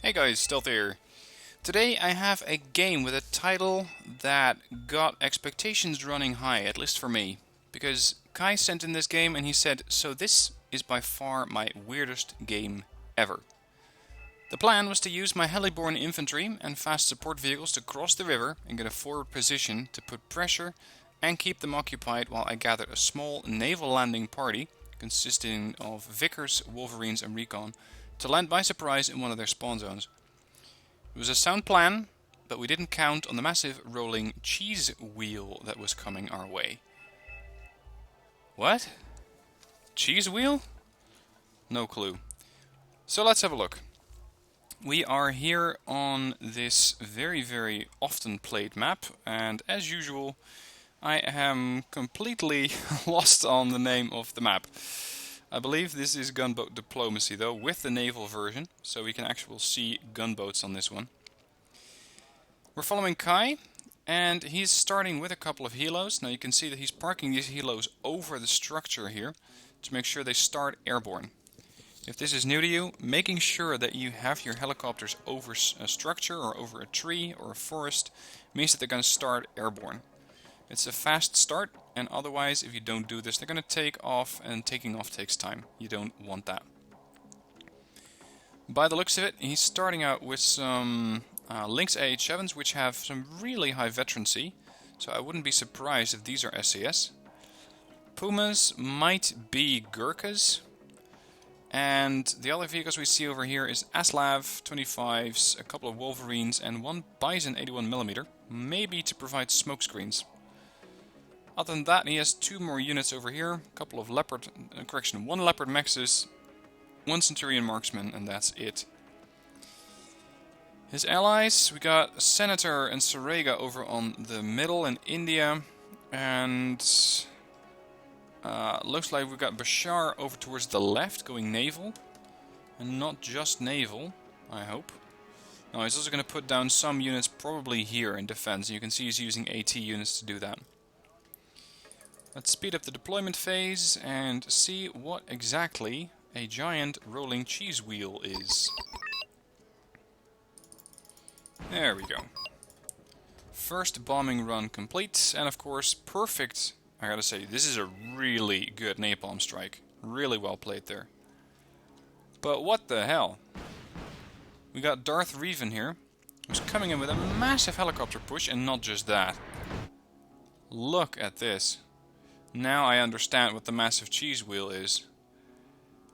Hey guys, Stealth here. Today I have a game with a title that got expectations running high, at least for me. Because Kai sent in this game and he said, so this is by far my weirdest game ever. The plan was to use my heliborne infantry and fast support vehicles to cross the river and get a forward position to put pressure and keep them occupied while I gathered a small naval landing party consisting of Vickers, Wolverines and Recon to land by surprise in one of their spawn zones. It was a sound plan, but we didn't count on the massive rolling cheese wheel that was coming our way. What? Cheese wheel? No clue. So let's have a look. We are here on this very often played map, and as usual I am completely lost on the name of the map. I believe this is gunboat diplomacy though, with the naval version, so we can actually see gunboats on this one. We're following Kai, and he's starting with a couple of helos. Now you can see that he's parking these helos over the structure here to make sure they start airborne. If this is new to you, making sure that you have your helicopters over a structure or over a tree or a forest means that they're going to start airborne. It's a fast start, and otherwise if you don't do this they're going to take off, and taking off takes time. You don't want that. By the looks of it, he's starting out with some Lynx AH-7s which have some really high veterancy, so I wouldn't be surprised if these are SAS. Pumas might be Gurkhas, and the other vehicles we see over here is Aslav 25s, a couple of Wolverines and one Bison 81mm, maybe to provide smoke screens. Other than that, he has two more units over here, a couple of one Leopard Mexes, one Centurion Marksman, and that's it. His allies, we got Senator and Sarega over on the middle in India, and looks like we got Bashar over towards the left, going naval, and not just naval, I hope. Now he's also going to put down some units probably here in defense, and you can see he's using AT units to do that. Let's speed up the deployment phase and see what exactly a giant rolling cheese wheel is. There we go. First bombing run complete, and of course perfect. I gotta say, this is a really good napalm strike. Really well played there. But what the hell? We got Darth Revan here, who's coming in with a massive helicopter push, and not just that. Look at this. Now I understand what the massive cheese wheel is.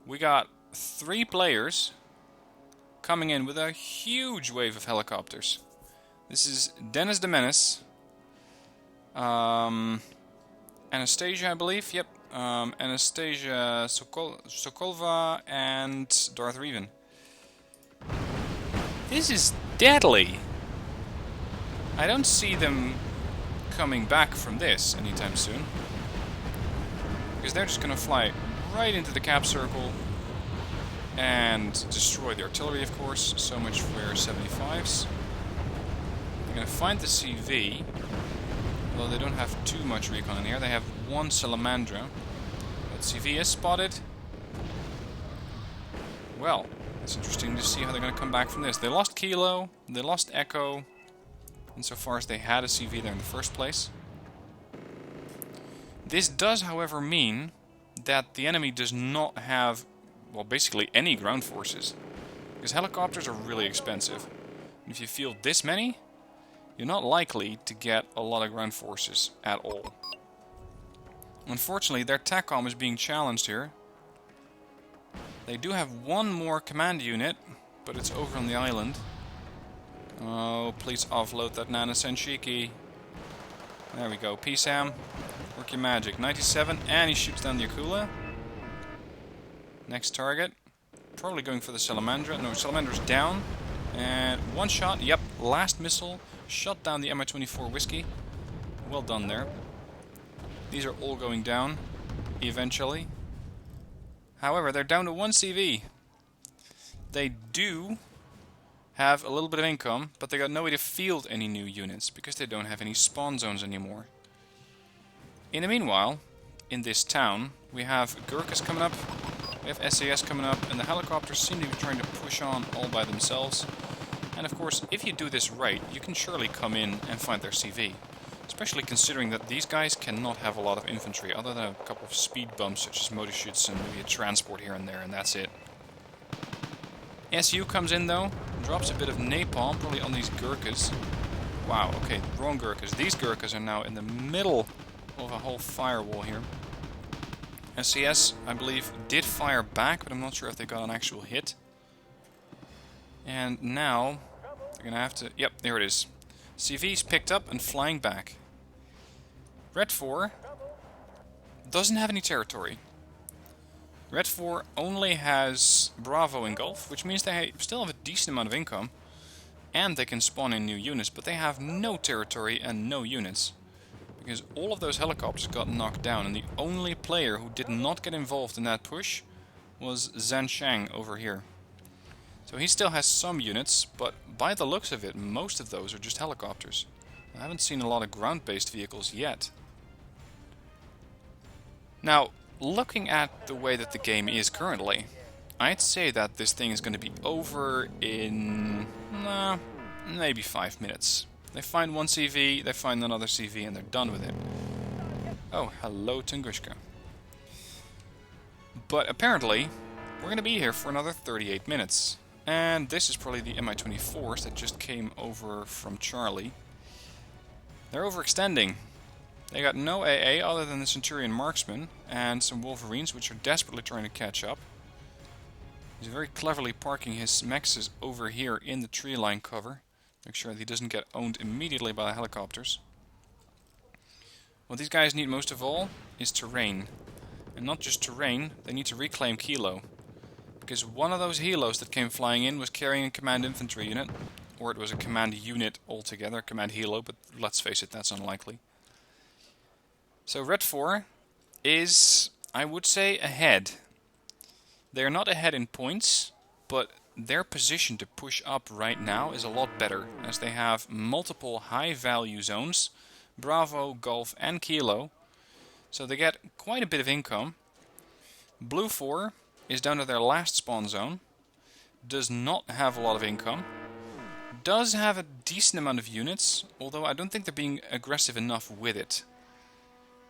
We got 3 players coming in with a huge wave of helicopters. This is Dennis the Menace, Anastasia, I believe. Yep, Anastasia Sokolova and Darth Revan. This is deadly. I don't see them coming back from this anytime soon, because they're just gonna fly right into the cap circle and destroy the artillery, of course. So much for their 75s. They're gonna find the CV, although they don't have too much recon in here. They have one Salamandra, but CV is spotted. Well, it's interesting to see how they're gonna come back from this. They lost Kilo, they lost Echo, insofar as they had a CV there in the first place. This does, however, mean that the enemy does not have, well, basically any ground forces, because helicopters are really expensive. And if you field this many, you're not likely to get a lot of ground forces at all. Unfortunately, their TACOM is being challenged here. They do have one more command unit, but it's over on the island. Oh, please offload that Nana Senshiki. There we go, PSAM. Work your magic. 97, and he shoots down the Akula. Next target. Probably going for the Salamandra. No, Salamandra's down. And one shot, yep, last missile. Shot down the Mi-24 Whiskey. Well done there. These are all going down, eventually. However, they're down to 1 CV. They do have a little bit of income, but they got no way to field any new units, because they don't have any spawn zones anymore. In the meanwhile, in this town, we have Gurkhas coming up, We have SAS coming up, and the helicopters seem to be trying to push on all by themselves. And of course, if you do this right, you can surely come in and find their CV. Especially considering that these guys cannot have a lot of infantry, other than a couple of speed bumps such as motor chutes and maybe a transport here and there, and that's it. SU comes in though, drops a bit of napalm, probably on these Gurkhas. Wow, okay, wrong Gurkhas. These Gurkhas are now in the middle of a whole firewall here. SCS, I believe, did fire back, but I'm not sure if they got an actual hit. And now, they're gonna have to... Yep, there it is. CV's picked up and flying back. Red 4 doesn't have any territory. Red 4 only has Bravo in Gulf, which means they still have a decent amount of income. And they can spawn in new units, but they have no territory and no units. Because all of those helicopters got knocked down, and the only player who did not get involved in that push was Zhan Shang over here. So he still has some units, but by the looks of it, most of those are just helicopters. I haven't seen a lot of ground-based vehicles yet. Now, looking at the way that the game is currently, I'd say that this thing is going to be over in... maybe 5 minutes. They find one CV, they find another CV, and they're done with it. Oh, hello Tunguska. But apparently, we're going to be here for another 38 minutes. And this is probably the Mi-24s that just came over from Charlie. They're overextending. They got no AA other than the Centurion Marksman and some Wolverines, which are desperately trying to catch up. He's very cleverly parking his mexes over here in the tree line cover. Make sure that he doesn't get owned immediately by the helicopters. What these guys need most of all is terrain. And not just terrain, they need to reclaim Kilo. Because one of those helos that came flying in was carrying a command infantry unit. Or it was a command unit altogether, command helo, but let's face it, that's unlikely. So Red 4 is, I would say, ahead. They're not ahead in points, but their position to push up right now is a lot better, as they have multiple high-value zones, Bravo, Golf, and Kilo, so they get quite a bit of income. Bluefor is down to their last spawn zone, does not have a lot of income, does have a decent amount of units, although I don't think they're being aggressive enough with it.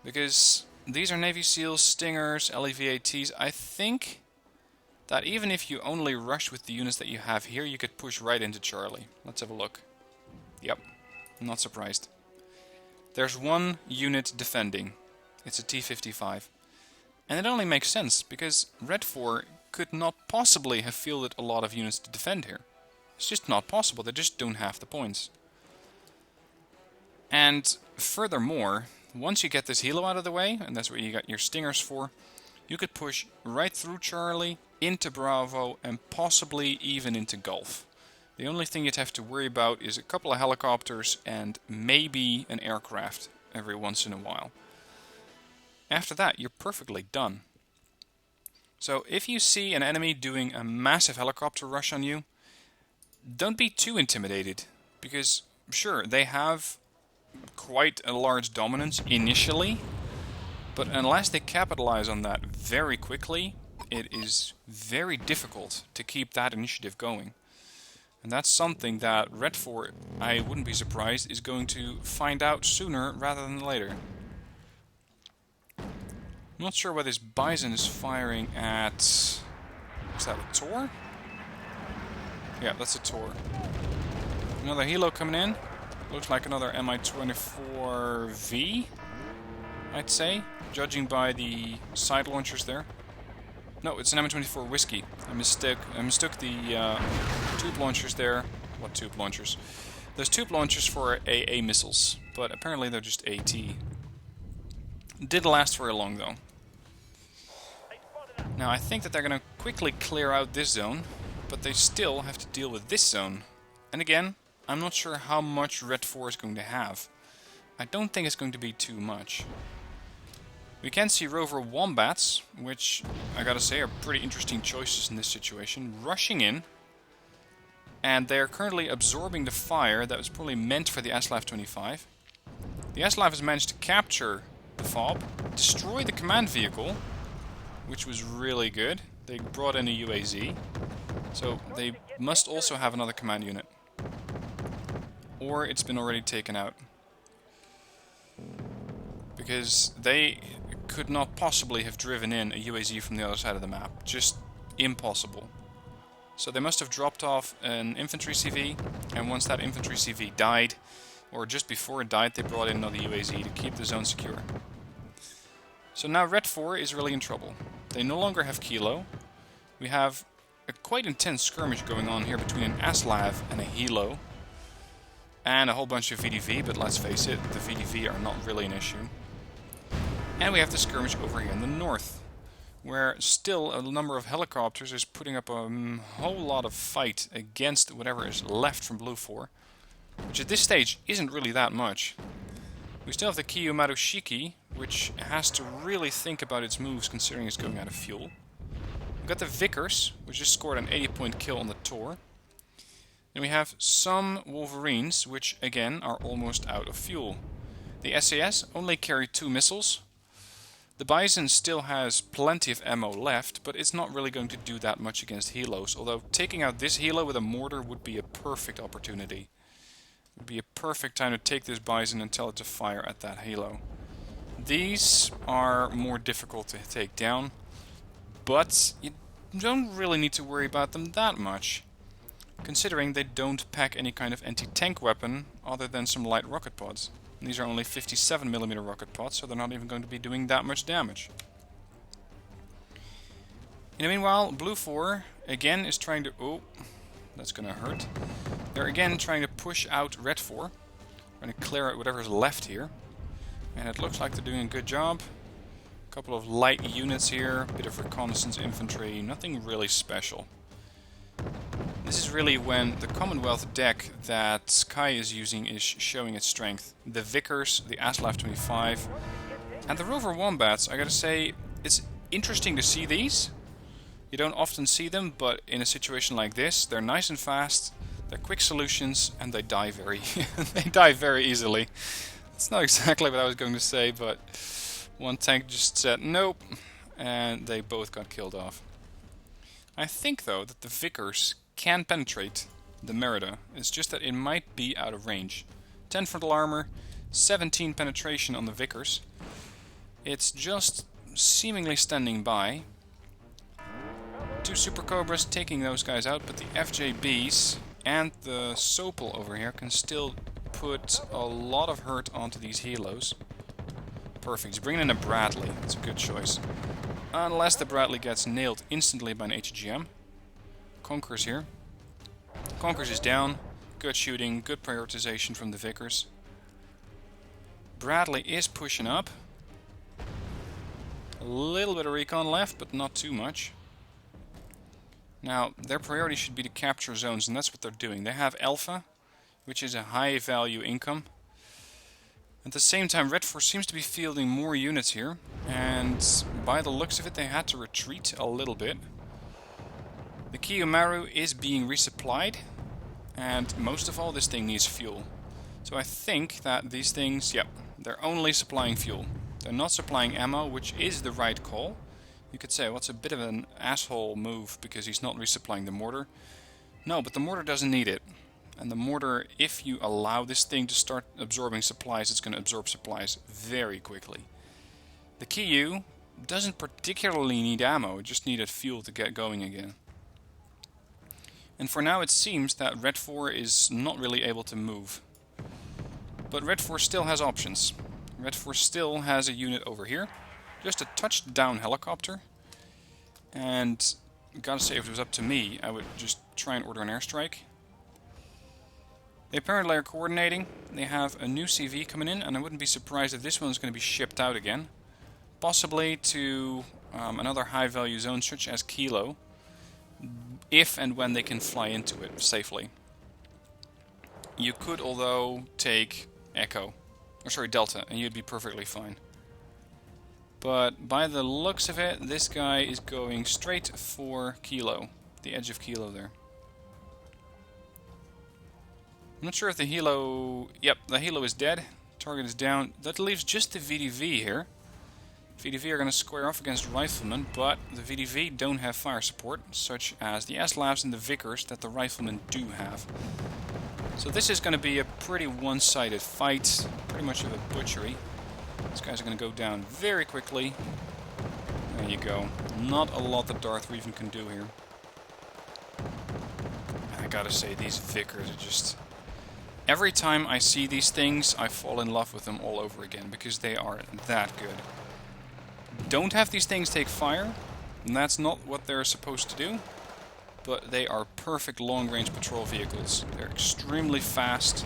Because these are Navy SEALs, Stingers, LEVATs. I think that even if you only rush with the units that you have here, you could push right into Charlie. Let's have a look. Yep, I'm not surprised. There's one unit defending. It's a T-55. And it only makes sense, because Red 4 could not possibly have fielded a lot of units to defend here. It's just not possible, they just don't have the points. And furthermore, once you get this helo out of the way, and that's what you got your Stingers for, you could push right through Charlie, into Bravo, and possibly even into Gulf. The only thing you'd have to worry about is a couple of helicopters and maybe an aircraft every once in a while. After that, you're perfectly done. So if you see an enemy doing a massive helicopter rush on you, don't be too intimidated, because sure, they have quite a large dominance initially, but unless they capitalize on that very quickly, it is very difficult to keep that initiative going. And that's something that Red 4, I wouldn't be surprised, is going to find out sooner rather than later. I'm not sure why this Bison is firing at... Is that a Tor? Yeah, that's a Tor. Another helo coming in. Looks like another Mi-24V, I'd say, judging by the side launchers there. No, it's an Mi-24 Whiskey. I mistook the tube launchers there. What tube launchers? Those tube launchers for AA missiles, but apparently they're just AT. Didn't last very long though. Now I think that they're going to quickly clear out this zone, but they still have to deal with this zone. And again, I'm not sure how much Red 4 is going to have. I don't think it's going to be too much. We can see Rover Wombats, which I gotta say are pretty interesting choices in this situation, rushing in. And they're currently absorbing the fire that was probably meant for the Aslav-25. The Aslav has managed to capture the FOB, destroy the command vehicle, which was really good. They brought in a UAZ, so they must also have another command unit. Or it's been already taken out. Because they could not possibly have driven in a UAZ from the other side of the map. Just impossible. So they must have dropped off an infantry CV, and once that infantry CV died, or just before it died, they brought in another UAZ to keep the zone secure. So now Red 4 is really in trouble. They no longer have Kilo. We have a quite intense skirmish going on here between an ASLAV and a Hilo. And a whole bunch of VDV, but let's face it, the VDV are not really an issue. And we have the skirmish over here in the north, where still a number of helicopters is putting up a whole lot of fight against whatever is left from Bluefor, which at this stage isn't really that much. We still have the Kiyu Marushiki, which has to really think about its moves considering it's going out of fuel. We've got the Vickers, which just scored an 80-point kill on the Tor. And we have some Wolverines, which again are almost out of fuel. The SAS only carry 2 missiles. The Bison still has plenty of ammo left, but it's not really going to do that much against Helos, although taking out this Helo with a mortar would be a perfect opportunity. It would be a perfect time to take this Bison and tell it to fire at that Helo. These are more difficult to take down, but you don't really need to worry about them that much, considering they don't pack any kind of anti-tank weapon other than some light rocket pods. And these are only 57mm rocket pods, so they're not even going to be doing that much damage. In the meanwhile, Bluefor again is trying to... Oh, that's going to hurt. They're again trying to push out Red 4. Trying to clear out whatever's left here. And it looks like they're doing a good job. A couple of light units here, a bit of reconnaissance infantry, nothing really special. This is really when the Commonwealth deck that Sky is using is showing its strength. The Vickers, the ASLAV 25, and the Rover Wombats. I gotta say, it's interesting to see these. You don't often see them, but in a situation like this, they're nice and fast, they're quick solutions, and they die very easily. It's not exactly what I was going to say, but one tank just said nope, and they both got killed off. I think though that the Vickers can penetrate the Merida. It's just that it might be out of range. 10 frontal armor, 17 penetration on the Vickers. It's just seemingly standing by. 2 Super Cobras taking those guys out, but the FJBs and the Sopel over here can still put a lot of hurt onto these Helos. Perfect. He's bringing in a Bradley. That's a good choice. Unless the Bradley gets nailed instantly by an HGM. Conqueror's here. Conqueror's is down. Good shooting, good prioritization from the Vickers. Bradley is pushing up. A little bit of recon left, but not too much. Now, their priority should be to capture zones, and that's what they're doing. They have Alpha, which is a high value income. At the same time, Red 4 seems to be fielding more units here, and by the looks of it, they had to retreat a little bit. The Kiyomaru is being resupplied, and most of all, this thing needs fuel. So I think that these things, yep, they're only supplying fuel. They're not supplying ammo, which is the right call. You could say, well, it's a bit of an asshole move because he's not resupplying the mortar. No, but the mortar doesn't need it. And the mortar, if you allow this thing to start absorbing supplies, it's going to absorb supplies very quickly. The Kiyu doesn't particularly need ammo, it just needed fuel to get going again. And for now it seems that Red 4 is not really able to move. But Red 4 still has options. Red 4 still has a unit over here. Just a touchdown helicopter. And gotta say, if it was up to me, I would just try and order an airstrike. They apparently are coordinating. They have a new CV coming in, and I wouldn't be surprised if this one's going to be shipped out again. Possibly to another high value zone such as Kilo. If and when they can fly into it safely. You could, although, take Echo. Or sorry, Delta, and you'd be perfectly fine. But by the looks of it, this guy is going straight for Kilo. The edge of Kilo there. I'm not sure if the Hilo... Yep, the Hilo is dead. Target is down. That leaves just the VDV here. VDV are going to square off against Riflemen, but the VDV don't have fire support, such as the SLAVs and the Vickers that the Riflemen do have. So this is going to be a pretty one-sided fight, pretty much of a butchery. These guys are going to go down very quickly. There you go. Not a lot that Darth Revan can do here. I gotta say, these Vickers are just... Every time I see these things, I fall in love with them all over again, because they are that good. Don't have these things take fire, and that's not what they're supposed to do, but they are perfect long-range patrol vehicles. They're extremely fast,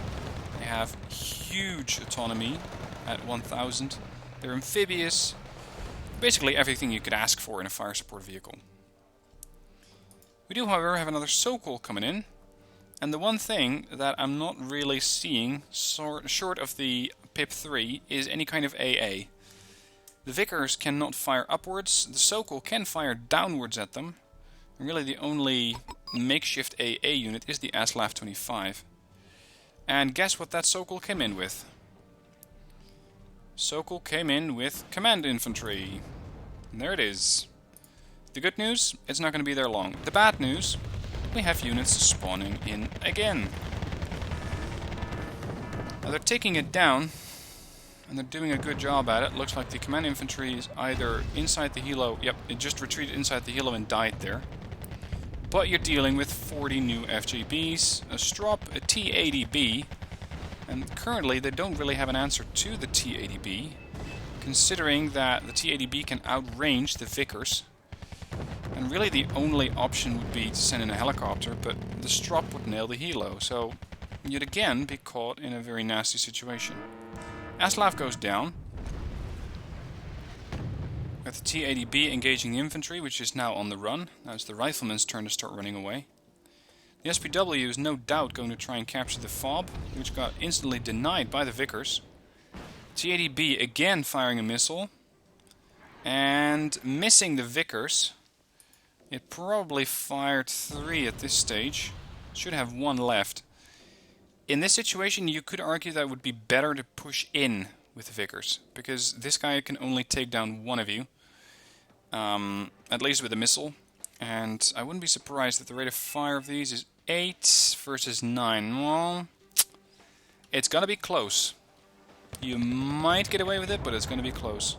they have huge autonomy at 1000, they're amphibious, basically everything you could ask for in a fire support vehicle. We do, however, have another Sokol coming in, and the one thing that I'm not really seeing, short of the PIP-3, is any kind of AA. The Vickers cannot fire upwards, the Sokol can fire downwards at them, and really the only makeshift AA unit is the ASLAV-25. And guess what that Sokol came in with? Sokol came in with Command Infantry. And there it is. The good news, it's not going to be there long. The bad news, we have units spawning in again. Now they're taking it down, and they're doing a good job at it. Looks like the Command Infantry is either inside the helo... Yep, it just retreated inside the helo and died there. But you're dealing with 40 new FGBs, a Strop, a T-80B, and currently they don't really have an answer to the T-80B, considering that the T-80B can outrange the Vickers. And really the only option would be to send in a helicopter, but the Strop would nail the helo, so you'd again be caught in a very nasty situation. Aslav goes down. Got the T-80B engaging the infantry, which is now on the run. Now it's the riflemen's turn to start running away. The SPW is no doubt going to try and capture the FOB, which got instantly denied by the Vickers. T-80B again firing a missile, and missing the Vickers. It probably fired 3 at this stage. Should have 1 left. In this situation, you could argue that it would be better to push in with the Vickers, because this guy can only take down 1 of you, at least with a missile. And I wouldn't be surprised that the rate of fire of these is 8 versus 9. Well, it's gonna be close. You might get away with it, but it's gonna be close.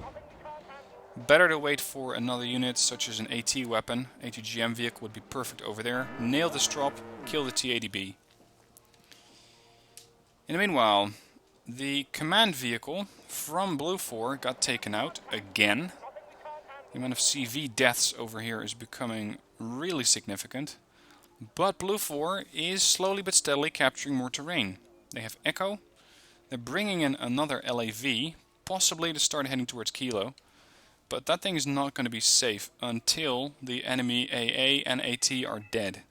Better to wait for another unit, such as an AT weapon. ATGM vehicle would be perfect over there. Nail the Strop, kill the T-80B. In the meanwhile, the command vehicle from Bluefor got taken out again. The amount of CV deaths over here is becoming really significant. But Bluefor is slowly but steadily capturing more terrain. They have Echo. They're bringing in another LAV, possibly to start heading towards Kilo. But that thing is not going to be safe until the enemy AA and AT are dead.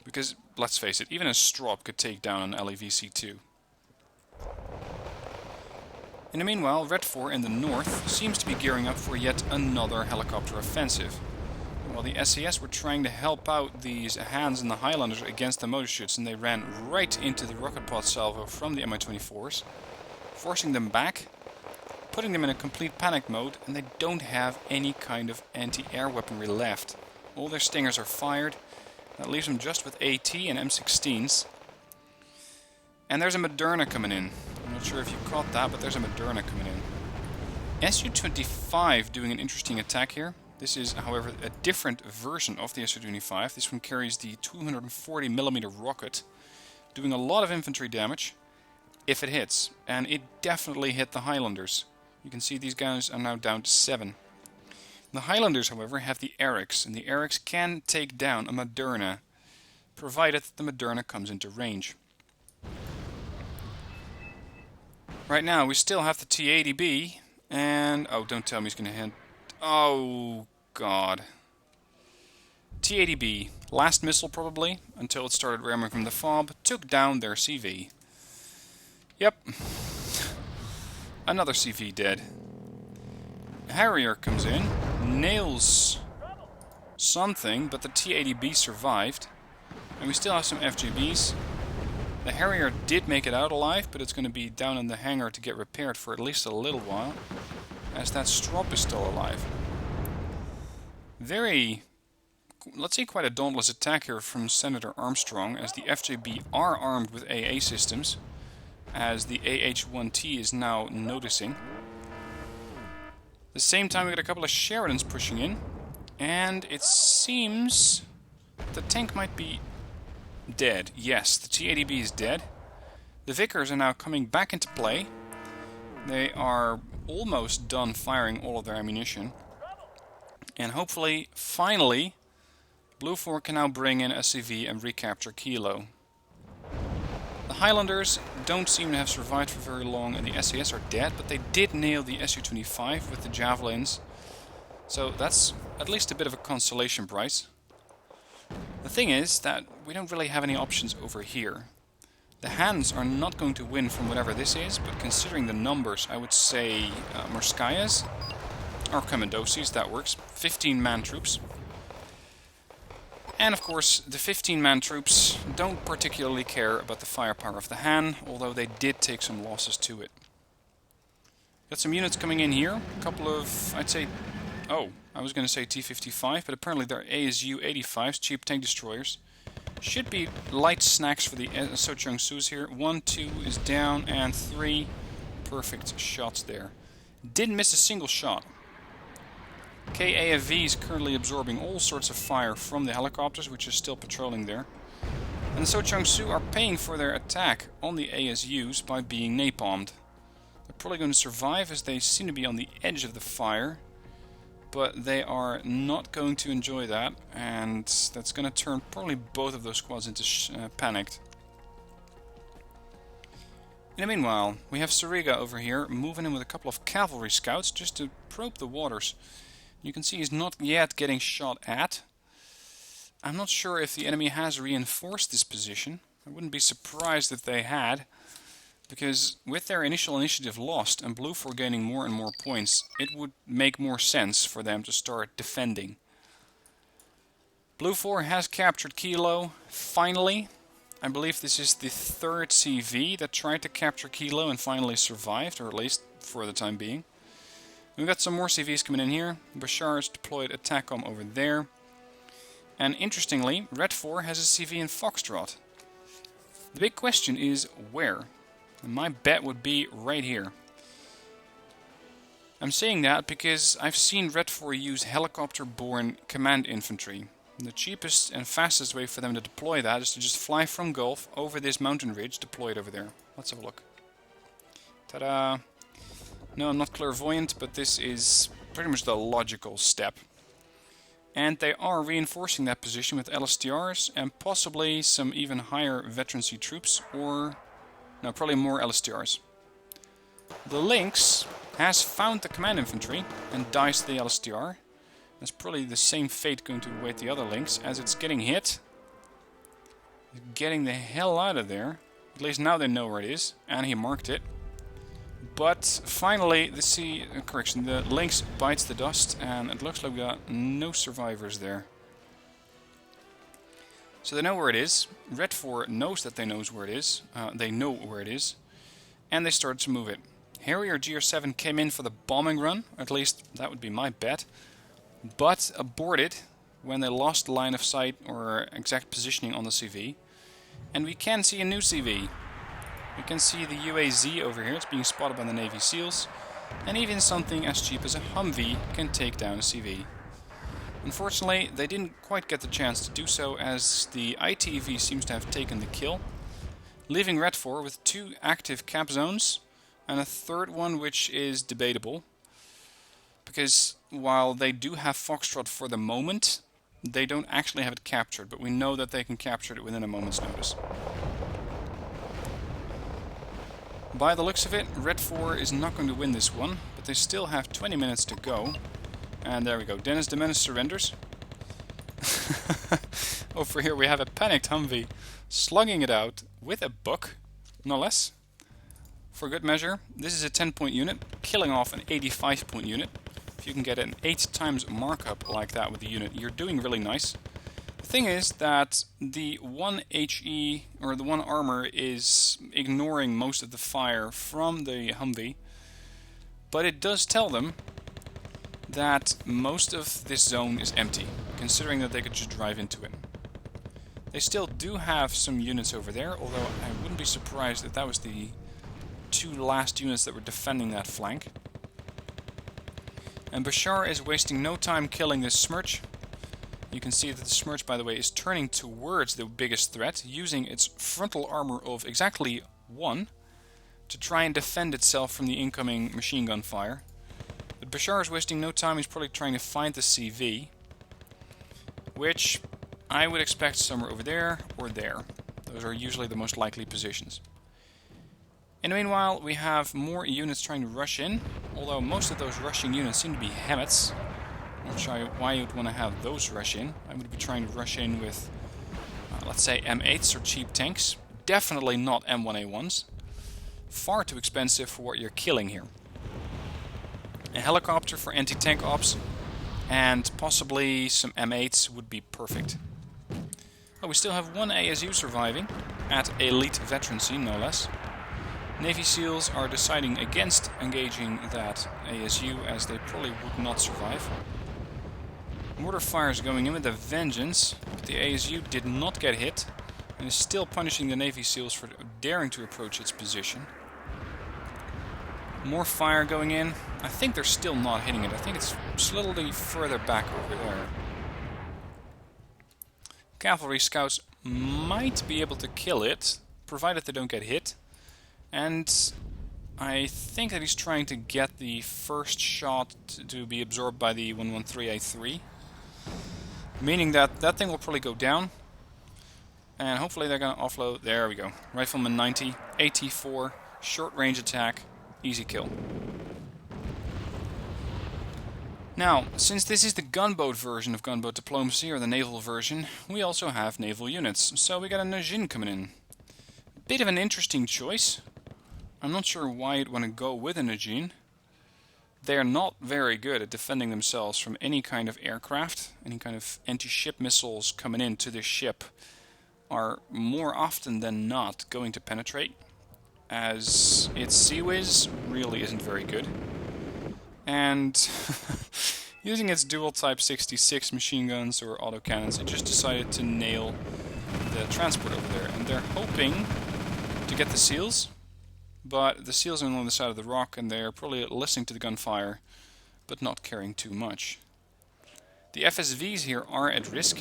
Because, let's face it, even a Strop could take down an LAV-C2. In the meanwhile, Red 4 in the north seems to be gearing up for yet another helicopter offensive. While the SAS were trying to help out these Hans and the Highlanders against the motor chutes, and they ran right into the rocket pod salvo from the Mi-24s, forcing them back, putting them in a complete panic mode, and they don't have any kind of anti-air weaponry left. All their Stingers are fired. That leaves them just with AT and M16s. And there's a Moderna coming in. I'm not sure if you caught that, but there's a Moderna coming in. Su-25 doing an interesting attack here. This is, however, a different version of the Su-25. This one carries the 240mm rocket, doing a lot of infantry damage if it hits. And it definitely hit the Highlanders. You can see these guys are now down to 7. The Highlanders, however, have the Erics, and the Erics can take down a Moderna, provided the Moderna comes into range. Right now, we still have the T-80B, and... oh, don't tell me he's going to hit... oh, God. T-80B, last missile probably, until it started ramming from the FOB, took down their CV. Yep. Another CV dead. Harrier comes in, nails something, but the T-80B survived. And we still have some FGBs. The Harrier did make it out alive, but it's going to be down in the hangar to get repaired for at least a little while. as that Strop is still alive. Very, let's say, quite a dauntless attack here from Senator Armstrong, as the FJB are armed with AA systems, as the AH-1T is now noticing. At the same time, we got a couple of Sheridans pushing in, and it seems the tank might be dead. Yes, the T-80B is dead. The Vickers are now coming back into play. They are almost done firing all of their ammunition. And hopefully, finally, Bluefor can now bring in SCV and recapture Kilo. The Highlanders don't seem to have survived for very long, and the SAS are dead, but they did nail the Su-25 with the Javelins. So that's at least a bit of a consolation prize. The thing is that we don't really have any options over here. The Hands are not going to win from whatever this is, but considering the numbers, I would say Morskayas or Commandosis, that works. 15-man troops. And of course, the 15-man troops don't particularly care about the firepower of the Han, although they did take some losses to it. Got some units coming in here. A couple of, I'd say, oh, I was going to say T-55, but apparently they're ASU-85s, cheap tank destroyers. Should be light snacks for the Socheong-Sus here. 1, 2 is down, and 3 perfect shots there. Didn't miss a single shot. KAFV is currently absorbing all sorts of fire from the helicopters, which is still patrolling there. And the Socheong-Su are paying for their attack on the ASUs by being napalmed. They're probably going to survive as they seem to be on the edge of the fire. But they are not going to enjoy that, and that's going to turn probably both of those squads into panicked. In the meanwhile, we have Suriga over here moving in with a couple of cavalry scouts just to probe the waters. You can see he's not yet getting shot at. I'm not sure if the enemy has reinforced this position. I wouldn't be surprised if they had, because with their initial initiative lost and Bluefor gaining more and more points, it would make more sense for them to start defending. Bluefor has captured Kilo, finally. I believe this is the third CV that tried to capture Kilo and finally survived, or at least for the time being. We've got some more CVs coming in here. Bashar has deployed a TACOM over there. And interestingly, Red 4 has a CV in Foxtrot. The big question is where? And my bet would be right here. I'm saying that because I've seen Red 4 use helicopter-borne command infantry. And the cheapest and fastest way for them to deploy that is to just fly from Gulf over this mountain ridge, deploy it over there. Let's have a look. Ta-da! No, I'm not clairvoyant, but this is pretty much the logical step. And they are reinforcing that position with LSTRs and possibly some even higher veterancy troops, or no, probably more LSTRs. The Lynx has found the command infantry and diced the LSTR. That's probably the same fate going to await the other Lynx as it's getting hit. It's getting the hell out of there. At least now they know where it is, and he marked it. But finally, the Lynx bites the dust, and it looks like we got no survivors there. So they know where it is. Red 4 knows that they know where it is. And they started to move it. Harrier GR7 came in for the bombing run, at least that would be my bet, but aborted when they lost line of sight or exact positioning on the CV. And we can see a new CV. You can see the UAZ over here, it's being spotted by the Navy SEALs, and even something as cheap as a Humvee can take down a CV. Unfortunately, they didn't quite get the chance to do so, as the ITV seems to have taken the kill, leaving Red 4 with 2 active cap zones, and a third one which is debatable, because while they do have Foxtrot for the moment, they don't actually have it captured, but we know that they can capture it within a moment's notice. By the looks of it, Red 4 is not going to win this one, but they still have 20 minutes to go. And there we go, Dennis the Menace surrenders. Over here we have a panicked Humvee slugging it out with a book, no less. For good measure, this is a 10-point unit, killing off an 85-point unit. If you can get an 8 times markup like that with the unit, you're doing really nice. The thing is that the 1 HE, or the 1 armor, is ignoring most of the fire from the Humvee, But it does tell them that most of this zone is empty, considering that they could just drive into it. They still do have some units over there, although I wouldn't be surprised if that was the two last units that were defending that flank. And Bashar is wasting no time killing this Smirch. You can see that the Smirch, by the way, is turning towards the biggest threat, using its frontal armor of exactly 1 to try and defend itself from the incoming machine gun fire. But Bashar is wasting no time, he's probably trying to find the CV, which I would expect somewhere over there or there. Those are usually the most likely positions. In the meanwhile, we have more units trying to rush in, although most of those rushing units seem to be Hemmets. Not sure why you'd want to have those rush in. I would be trying to rush in with, let's say, M8s or cheap tanks. Definitely not M1A1s. Far too expensive for what you're killing here. A helicopter for anti-tank ops and possibly some M8s would be perfect. Oh, we still have one ASU surviving, at elite veterancy no less. Navy SEALs are deciding against engaging that ASU as they probably would not survive. Mortar fire is going in with a vengeance, but the ASU did not get hit and is still punishing the Navy SEALs for daring to approach its position. More fire going in. I think they're still not hitting it. I think it's slightly further back over there. Cavalry scouts might be able to kill it, provided they don't get hit. And I think that he's trying to get the first shot to be absorbed by the 113A3. Meaning that that thing will probably go down. And hopefully they're going to offload. There we go. Rifleman 90, AT4, short range attack, easy kill. Now, since this is the gunboat version of gunboat diplomacy, or the naval version, we also have naval units. So we got a Najin coming in. Bit of an interesting choice. I'm not sure why you'd want to go with a Najin. They're not very good at defending themselves from any kind of aircraft. Any kind of anti-ship missiles coming into this ship are more often than not going to penetrate, as its CWIS really isn't very good. And using its dual Type 66 machine guns or autocannons, it just decided to nail the transport over there. And they're hoping to get the SEALs, but the SEALs are on the other side of the rock and they're probably listening to the gunfire, but not caring too much. The FSVs here are at risk.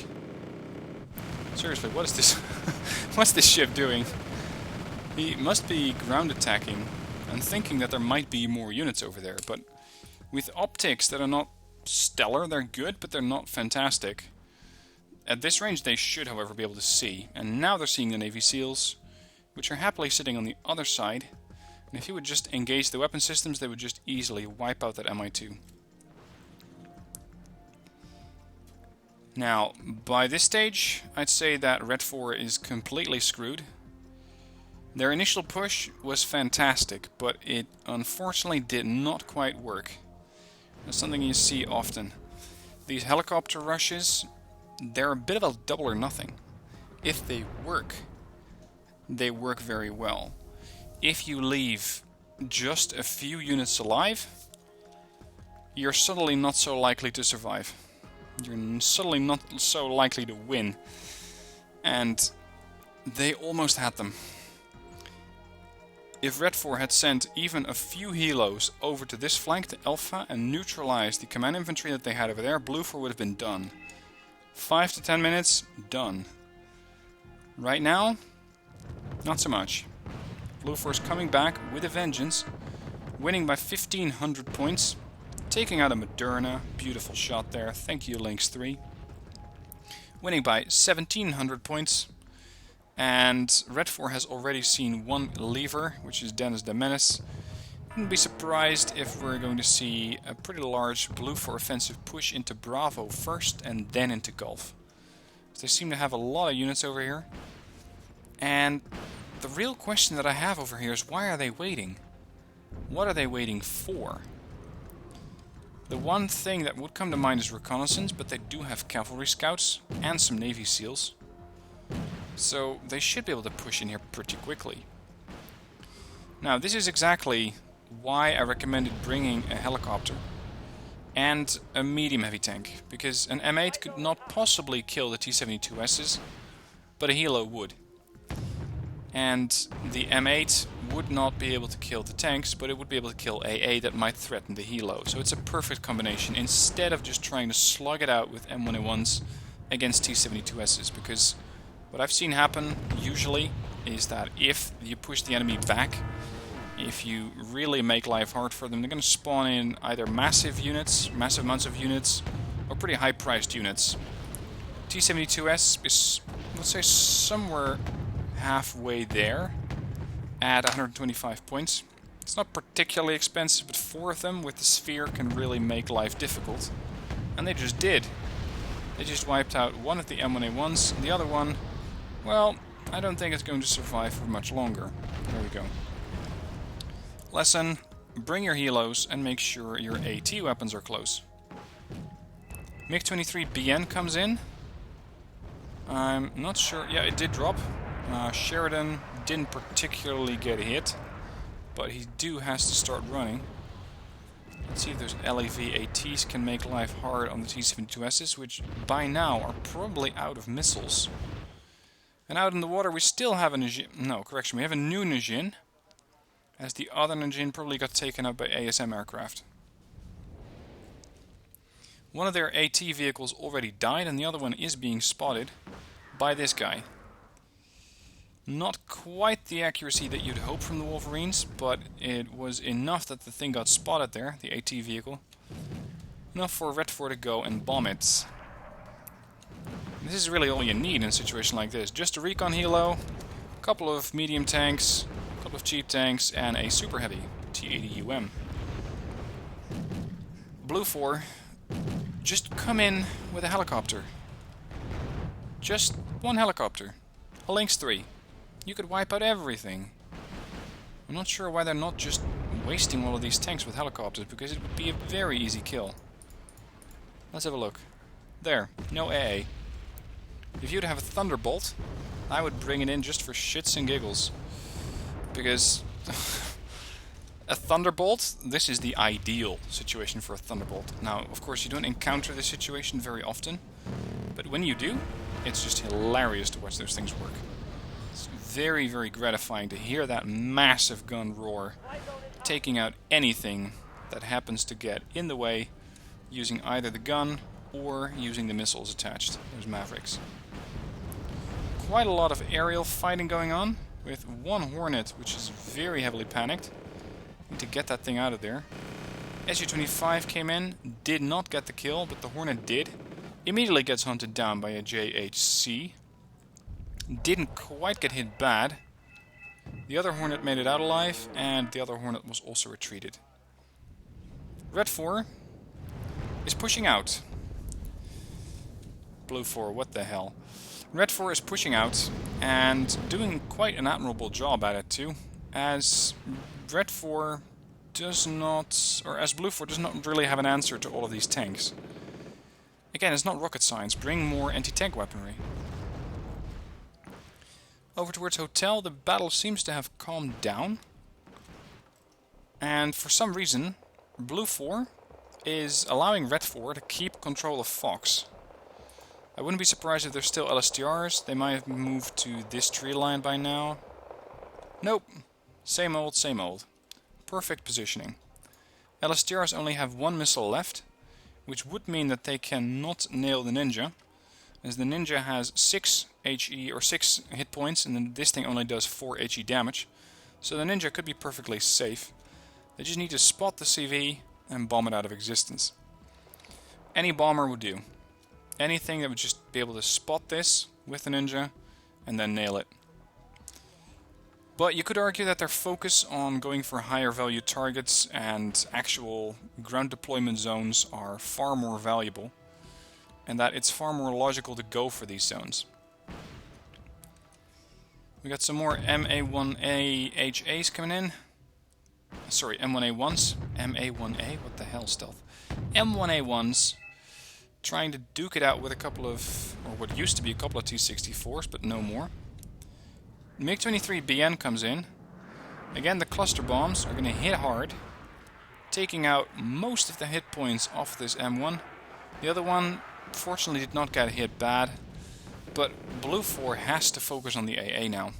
Seriously, what is this? What's this ship doing? He must be ground attacking and thinking that there might be more units over there, but with optics that are not stellar, they're good, but they're not fantastic. At this range they should, however, be able to see, and now they're seeing the Navy SEALs, which are happily sitting on the other side, and if you would just engage the weapon systems, they would just easily wipe out that MI2. Now, by this stage, I'd say that Red 4 is completely screwed. Their initial push was fantastic, but it unfortunately did not quite work. That's something you see often. These helicopter rushes, they're a bit of a double or nothing. If they work very well. If you leave just a few units alive, you're suddenly not so likely to survive. You're suddenly not so likely to win. And they almost had them. If Red 4 had sent even a few helos over to this flank, to Alpha, and neutralized the command infantry that they had over there, Bluefor would have been done. 5 to 10 minutes, done. Right now, not so much. Bluefor's coming back with a vengeance, winning by 1,500 points, taking out a Moderna, beautiful shot there, thank you Lynx 3. Winning by 1,700 points. And Red 4 has already seen one lever, which is Dennis the Menace. Wouldn't be surprised if we're going to see a pretty large Bluefor offensive push into Bravo first and then into Gulf. So they seem to have a lot of units over here. And the real question that I have over here is, why are they waiting? What are they waiting for? The one thing that would come to mind is reconnaissance, but they do have cavalry scouts and some Navy SEALs. So they should be able to push in here pretty quickly. Now this is exactly why I recommended bringing a helicopter and a medium heavy tank, because an M8 could not possibly kill the T-72Ss, but a helo would. And the M8 would not be able to kill the tanks, but it would be able to kill AA that might threaten the helo. So it's a perfect combination, instead of just trying to slug it out with M1A1s against T-72Ss, because what I've seen happen usually is that if you push the enemy back, if you really make life hard for them, they're going to spawn in either massive units, massive amounts of units, or pretty high-priced units. T-72S is, let's say, somewhere halfway there at 125 points. It's not particularly expensive, but 4 of them with the sphere can really make life difficult. And they just did. They just wiped out one of the M1A1s, and the other one, well, I don't think it's going to survive for much longer. There we go. Lesson: bring your helos and make sure your AT weapons are close. MiG-23BN comes in. I'm not sure. Yeah, it did drop. Sheridan didn't particularly get hit, but he has to start running. Let's see if those LAV ATs can make life hard on the T-72Ss, which by now are probably out of missiles. And out in the water we still have a Najin. No, correction, we have a new Najin, as the other Najin probably got taken out by ASM aircraft. One of their AT vehicles already died, and the other one is being spotted by this guy. Not quite the accuracy that you'd hope from the Wolverines, but it was enough that the thing got spotted there, the AT vehicle. Enough for Red 4 to go and bomb it. This is really all you need in a situation like this. Just a recon helo, a couple of medium tanks, a couple of cheap tanks, and a super heavy T-80UM. Bluefor, just come in with a helicopter. Just one helicopter. A Lynx 3. You could wipe out everything. I'm not sure why they're not just wasting all of these tanks with helicopters, because it would be a very easy kill. Let's have a look. There, no AA. If you'd have a Thunderbolt, I would bring it in just for shits and giggles. Because a Thunderbolt, this is the ideal situation for a Thunderbolt. Now, of course, you don't encounter this situation very often, but when you do, it's just hilarious to watch those things work. It's very, very gratifying to hear that massive gun roar, taking out anything that happens to get in the way, using either the gun or using the missiles attached, those Mavericks. Quite a lot of aerial fighting going on, with one Hornet which is very heavily panicked. Need to get that thing out of there. Su-25 came in, did not get the kill, but the Hornet did. Immediately gets hunted down by a JHC. Didn't quite get hit bad. The other Hornet made it out alive, and the other Hornet was also retreated. Red 4 is pushing out. Blue 4, what the hell? Red 4 is pushing out, and doing quite an admirable job at it too, as Red 4 does not, or as Blue 4 does not really have an answer to all of these tanks. Again, it's not rocket science, bring more anti-tank weaponry. Over towards Hotel, the battle seems to have calmed down. And for some reason, Blue 4 is allowing Red 4 to keep control of Fox. I wouldn't be surprised if there's still LSTRs. They might have moved to this tree line by now. Nope. Same old, same old. Perfect positioning. LSTRs only have one missile left, which would mean that they cannot nail the Ninja, as the Ninja has 6 HE or 6 hit points, and then this thing only does 4 HE damage. So the Ninja could be perfectly safe. They just need to spot the CV and bomb it out of existence. Any bomber would do. Anything that would just be able to spot this with the Ninja and then nail it. But you could argue that their focus on going for higher value targets and actual ground deployment zones are far more valuable, and that it's far more logical to go for these zones. We got some more MA1A HAs coming in. Sorry, M1A1s. MA1A? What the hell, stealth? M1A1s trying to duke it out with a couple of, or what used to be a couple of T-64s, but no more. MiG-23BN comes in. Again, the cluster bombs are going to hit hard, taking out most of the hit points off this M1. The other one, fortunately, did not get hit bad, but Bluefor has to focus on the AA now.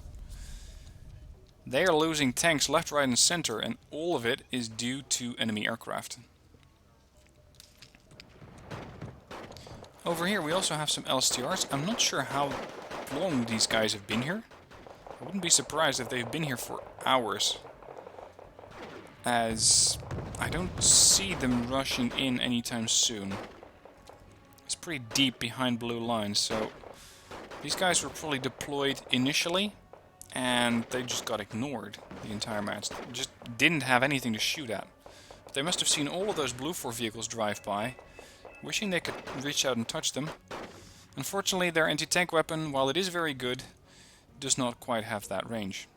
They are losing tanks left, right and center, and all of it is due to enemy aircraft. Over here we also have some LSTRs. I'm not sure how long these guys have been here. I wouldn't be surprised if they've been here for hours, as I don't see them rushing in anytime soon. It's pretty deep behind blue lines, so these guys were probably deployed initially and they just got ignored the entire match. They just didn't have anything to shoot at. But they must have seen all of those Bluefor vehicles drive by, wishing they could reach out and touch them. Unfortunately, their anti-tank weapon, while it is very good, does not quite have that range.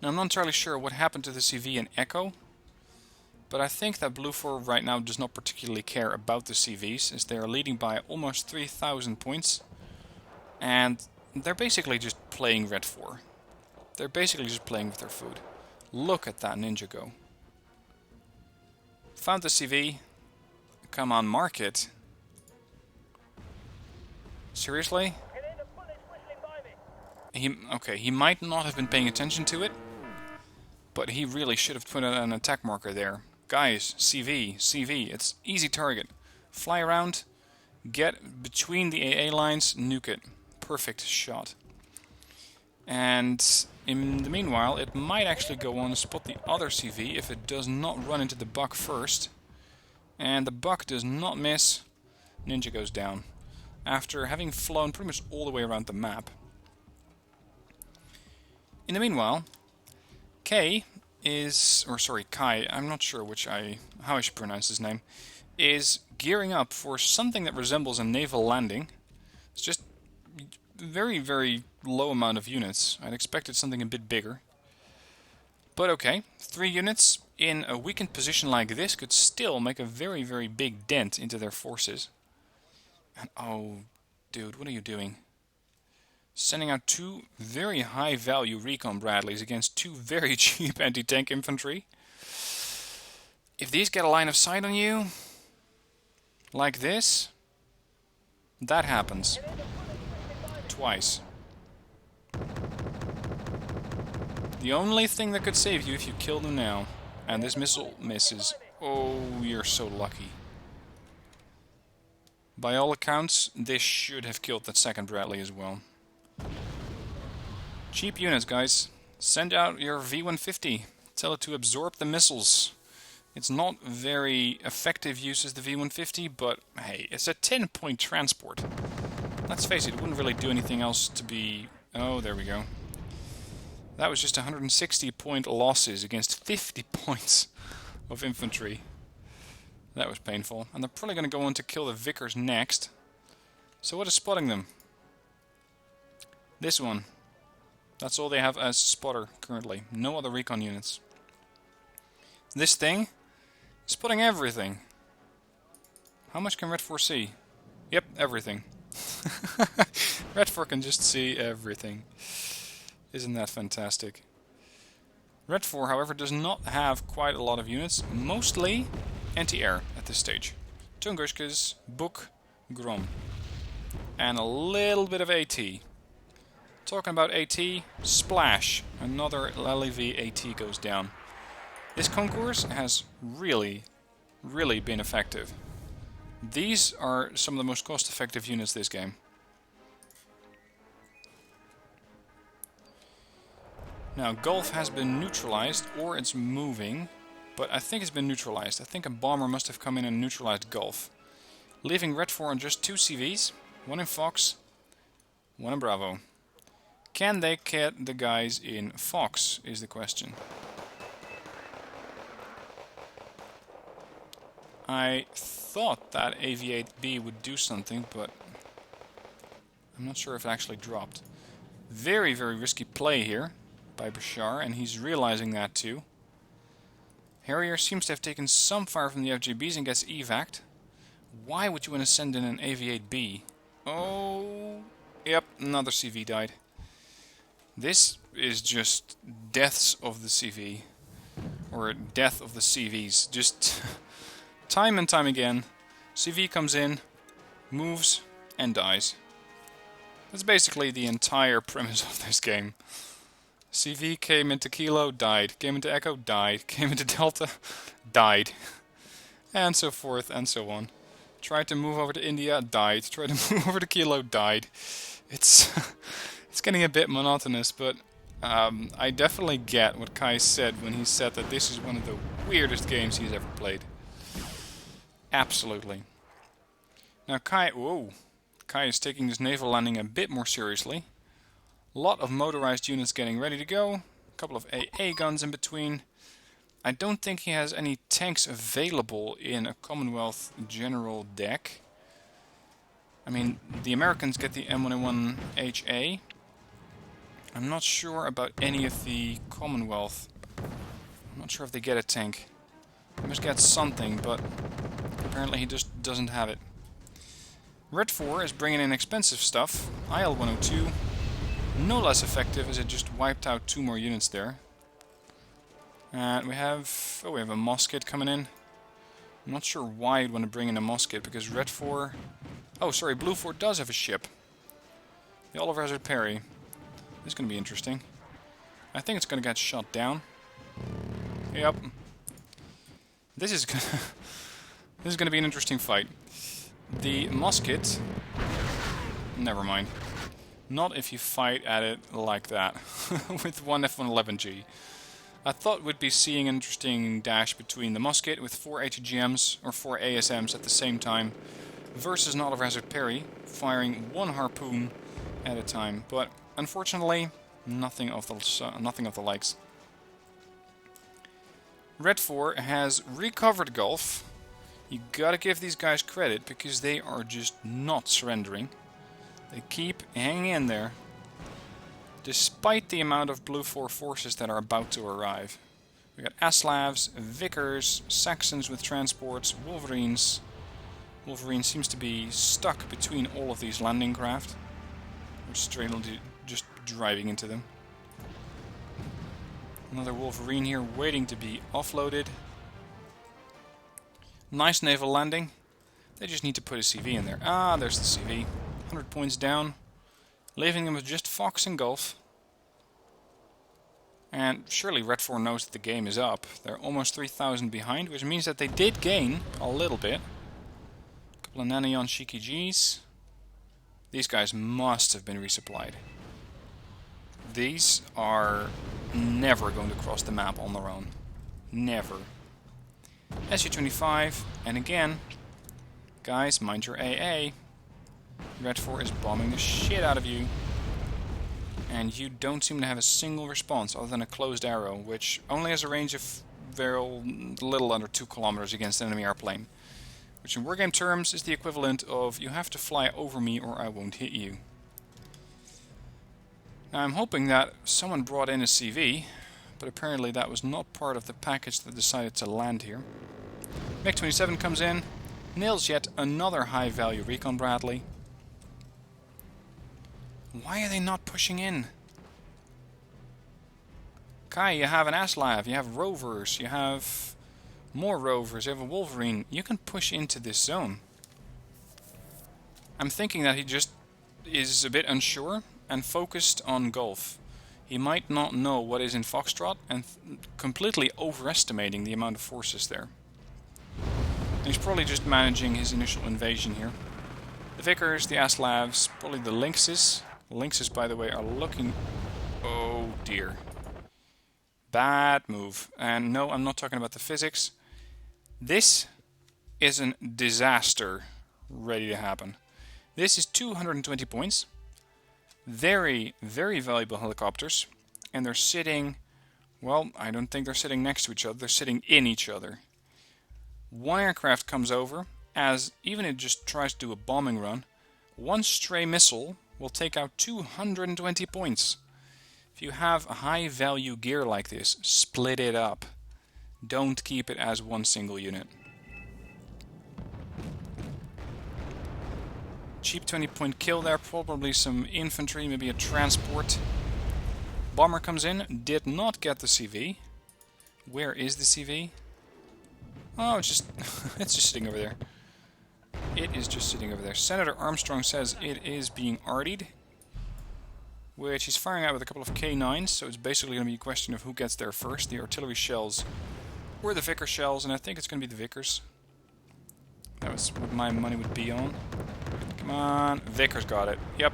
Now, I'm not entirely sure what happened to the CV and Echo, but I think that Bluefor right now does not particularly care about the CVs, as they are leading by almost 3,000 points, and they're basically just playing Red 4. They're basically just playing with their food. Look at that ninja go. Found the CV. Come on, mark it. Seriously? He might not have been paying attention to it, but he really should have put an attack marker there. Guys, CV, it's easy target. Fly around, get between the AA lines, nuke it. Perfect shot. And in the meanwhile, it might actually go on to spot the other CV if it does not run into the buck first. And the buck does not miss. Ninja goes down, after having flown pretty much all the way around the map. In the meanwhile, Kai, I'm not sure how I should pronounce his name, is gearing up for something that resembles a naval landing. It's just very, very low amount of units. I'd expected something a bit bigger. But okay, 3 units in a weakened position like this could still make a very, very big dent into their forces. And oh, dude, what are you doing? Sending out 2 very high value recon Bradleys against 2 very cheap anti-tank infantry. If these get a line of sight on you, like this, that happens. Twice. The only thing that could save you if you kill them now, and this missile misses. Oh, you're so lucky. By all accounts, this should have killed that second Bradley as well. Cheap units, guys. Send out your V150. Tell it to absorb the missiles. It's not very effective use as the V150, but hey, it's a 10-point transport. Let's face it, it wouldn't really do anything else to be... Oh, there we go. That was just 160-point losses against 50 points of infantry. That was painful. And they're probably going to go on to kill the Vickers next. So what is spotting them? This one. That's all they have as spotter currently. No other recon units. This thing, spotting everything. How much can Red 4 see? Yep, everything. Red 4 can just see everything. Isn't that fantastic? Red 4, however, does not have quite a lot of units. Mostly anti-air at this stage. Tunguskis, Buk, Grom. And a little bit of AT. Talking about AT, splash. Another LEV AT goes down. This concourse has really, really been effective. These are some of the most cost-effective units this game. Now, Gulf has been neutralized, or it's moving, but I think it's been neutralized. I think a bomber must have come in and neutralized Gulf, leaving Red 4 on just 2 CVs, one in Fox, one in Bravo. Can they get the guys in Fox, is the question. I thought that AV-8B would do something, but I'm not sure if it actually dropped. Very, very risky play here by Bashar, and he's realizing that too. Harrier seems to have taken some fire from the FGBs and gets evac'd. Why would you want to send in an AV-8B? Oh, yep, another CV died. This is just deaths of the CV. Or death of the CVs. Just time and time again. CV comes in, moves, and dies. That's basically the entire premise of this game. CV came into Kilo, died. Came into Echo, died. Came into Delta, died. And so forth and so on. Tried to move over to India, died. Tried to move over to Kilo, died. It's it's getting a bit monotonous, but I definitely get what Kai said when he said that this is one of the weirdest games he's ever played. Absolutely. Now Kai is taking this naval landing a bit more seriously. A lot of motorized units getting ready to go. A couple of AA guns in between. I don't think he has any tanks available in a Commonwealth General deck. I mean, the Americans get the M101HA. I'm not sure about any of the Commonwealth. I'm not sure if they get a tank. They must get something, but apparently he just doesn't have it. Red 4 is bringing in expensive stuff. IL-102. No less effective as it just wiped out 2 more units there. And we have a musket coming in. I'm not sure why you'd want to bring in a musket, because Red 4... Oh, sorry, Bluefor does have a ship. The Oliver Hazard Perry. This is going to be interesting. I think it's going to get shot down. Yep. This is going to be an interesting fight. The musket... Never mind. Not if you fight at it like that. With one F-111G. I thought we'd be seeing an interesting dash between the musket with 4 ATGMs or 4 ASMs at the same time versus an Oliver Hazard Perry firing 1 harpoon at a time. But unfortunately, nothing of the likes. Red 4 has recovered Gulf. You gotta give these guys credit because they are just not surrendering. They keep hanging in there, despite the amount of Bluefor forces that are about to arrive. We got Aslavs, Vickers, Saxons with transports, Wolverines. Wolverine seems to be stuck between all of these landing craft. We're straight just driving into them. Another Wolverine here waiting to be offloaded. Nice naval landing. They just need to put a CV in there. Ah, there's the CV. 100 points down. Leaving them with just Fox and Gulf. And surely Red 4 knows that the game is up. They're almost 3,000 behind, which means that they did gain a little bit. A couple of Nanayon Shiki Gs. These guys must have been resupplied. These are never going to cross the map on their own. Never. SU-25, and again, guys, mind your AA. Red 4 is bombing the shit out of you. And you don't seem to have a single response other than a closed arrow, which only has a range of very little under 2 kilometers against an enemy airplane. Which in Wargame terms is the equivalent of, you have to fly over me or I won't hit you. Now I'm hoping that someone brought in a CV, but apparently that was not part of the package that decided to land here. MiG-27 comes in, nails yet another high value recon Bradley. Why are they not pushing in? Kai, you have an Aslav, you have rovers, you have more rovers, you have a Wolverine. You can push into this zone. I'm thinking that he just is a bit unsure and focused on Gulf. He might not know what is in Foxtrot and completely overestimating the amount of forces there. And he's probably just managing his initial invasion here. The Vickers, the Aslavs, probably the Lynxes. Lynxes, by the way, are looking... Oh dear. Bad move. And no, I'm not talking about the physics. This is a disaster ready to happen. This is 220 points. Very, very valuable helicopters. And they're sitting... Well, I don't think they're sitting next to each other. They're sitting in each other. One aircraft comes over, as even it just tries to do a bombing run. One stray missile will take out 220 points. If you have a high value gear like this, split it up. Don't keep it as one single unit. Cheap 20 point kill there, probably some infantry, maybe a transport. Bomber comes in, did not get the CV. Where is the CV? Oh, it's just it's just sitting over there. It is just sitting over there. Senator Armstrong says it is being artied, which he's firing out with a couple of K9s, so it's basically going to be a question of who gets there first, the artillery shells or the Vickers shells, and I think it's going to be the Vickers. That was what my money would be on. Come on, Vickers got it. Yep.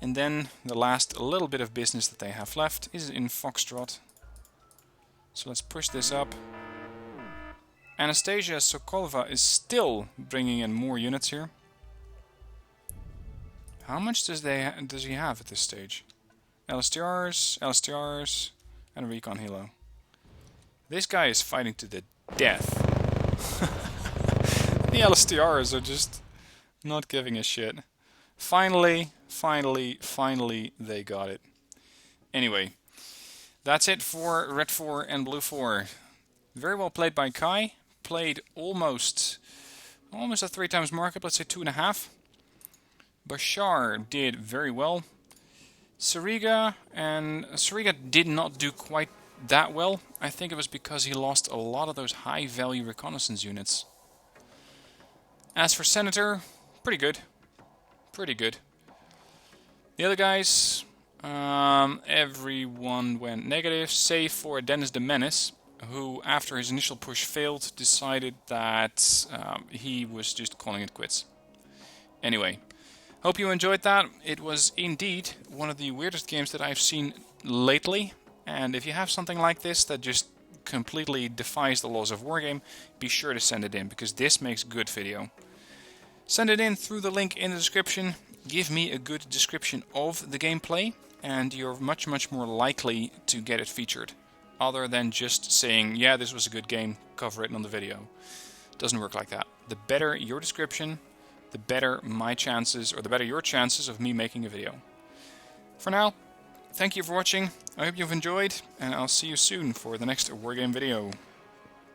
And then the last little bit of business that they have left is in Foxtrot. So let's push this up. Anastasia Sokolova is still bringing in more units here. How much does he have at this stage? LSTRs, and a recon helo. This guy is fighting to the death. The LSTRs are just not giving a shit. Finally, they got it. Anyway, that's it for Red 4 and Blue 4. Very well played by Kai. Played almost a 3 times markup, let's say 2.5. Bashar did very well. Sariga did not do quite that well. I think it was because he lost a lot of those high value reconnaissance units. As for Senator, pretty good. The other guys, everyone went negative, save for Dennis the Menace, who, after his initial push failed, decided that he was just calling it quits. Anyway, hope you enjoyed that. It was indeed one of the weirdest games that I've seen lately, and if you have something like this that just completely defies the laws of Wargame, be sure to send it in, because this makes good video. Send it in through the link in the description. Give me a good description of the gameplay, and you're much more likely to get it featured. Other than just saying, yeah, this was a good game, cover it on the video. Doesn't work like that. The better your description, the better my chances, or the better your chances of me making a video. For now, thank you for watching. I hope you've enjoyed, and I'll see you soon for the next Wargame video.